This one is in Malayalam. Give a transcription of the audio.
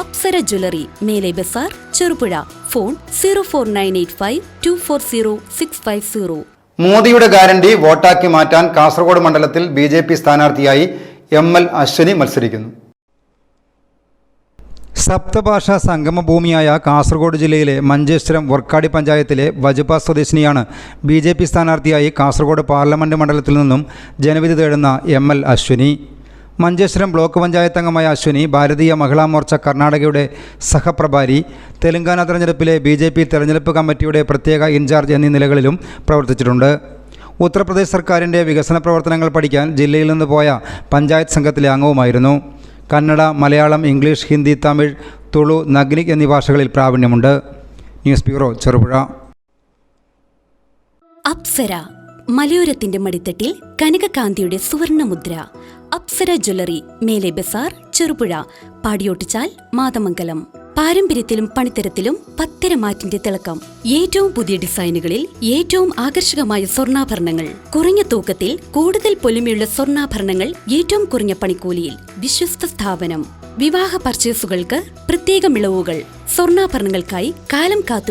അപ്സര ജ്വല്ലറി, മേലെ ബസാർ, ചെറുപുഴ. ഫോൺ 04985240650. മോദിയുടെ ഗ്യാരണ്ടി വോട്ടാക്കി മാറ്റാൻ കാസർഗോഡ് മണ്ഡലത്തിൽ BJP സ്ഥാനാർത്ഥിയായി ML അശ്വനി മത്സരിക്കുന്നു. സപ്തഭാഷാ സംഗമഭൂമിയായ കാസർഗോഡ് ജില്ലയിലെ മഞ്ചേശ്വരം വർക്കാടി പഞ്ചായത്തിലെ വജുപ സ്വദേശിനിയാണ് BJP സ്ഥാനാർത്ഥിയായി കാസർഗോഡ് പാർലമെൻറ്റ് മണ്ഡലത്തിൽ നിന്നും ജനവിധി തേടുന്ന ML അശ്വനി. മഞ്ചേശ്വരം ബ്ലോക്ക് പഞ്ചായത്ത് അംഗമായ അശ്വനി ഭാരതീയ മഹിളാ മോർച്ച കർണാടകയുടെ സഹപ്രഭാരി, തെലങ്കാന തെരഞ്ഞെടുപ്പിലെ BJP തെരഞ്ഞെടുപ്പ് കമ്മിറ്റിയുടെ പ്രത്യേക ഇൻചാർജ് എന്നീ നിലകളിലും പ്രവർത്തിച്ചിട്ടുണ്ട്. ഉത്തർപ്രദേശ് സർക്കാരിൻ്റെ വികസന പ്രവർത്തനങ്ങൾ പഠിക്കാൻ ജില്ലയിൽ നിന്ന് പോയ പഞ്ചായത്ത് സംഘത്തിലെ അംഗവുമായിരുന്നു. കന്നഡ, മലയാളം, ഇംഗ്ലീഷ്, ഹിന്ദി, തമിഴ്, തുളു, നഗ്നിക് എന്നീ ഭാഷകളിൽ പ്രാവീണ്യമുണ്ട്. News bureau, Cherupuzha. അപ്സര, മലയോരത്തിന്റെ മടിത്തട്ടിൽ കനകകാന്തിയുടെ സുവർണമുദ്ര. അപ്സര ജ്വല്ലറി, മേലെ ബസാർ, ചെറുപുഴ. പാടിയോട്ടിച്ചാൽ, മാതമംഗലം. പാരമ്പര്യത്തിലും പണിത്തരത്തിലും പത്തരമാറ്റിന്റെ തിളക്കം. ഏറ്റവും പുതിയ ഡിസൈനുകളിൽ ഏറ്റവും ആകർഷകമായ സ്വർണ്ണാഭരണങ്ങൾ. കുറഞ്ഞ തൂക്കത്തിൽ കൂടുതൽ പൊലിമയുള്ള സ്വർണ്ണാഭരണങ്ങൾ ഏറ്റവും കുറഞ്ഞ പണിക്കൂലിയിൽ. വിശ്വസ്ത സ്ഥാപനം. വിവാഹ പർച്ചേസുകൾക്ക് പ്രത്യേക ഇളവുകൾ. സ്വർണ്ണാഭരണങ്ങൾക്കായി കാലം കാത്തു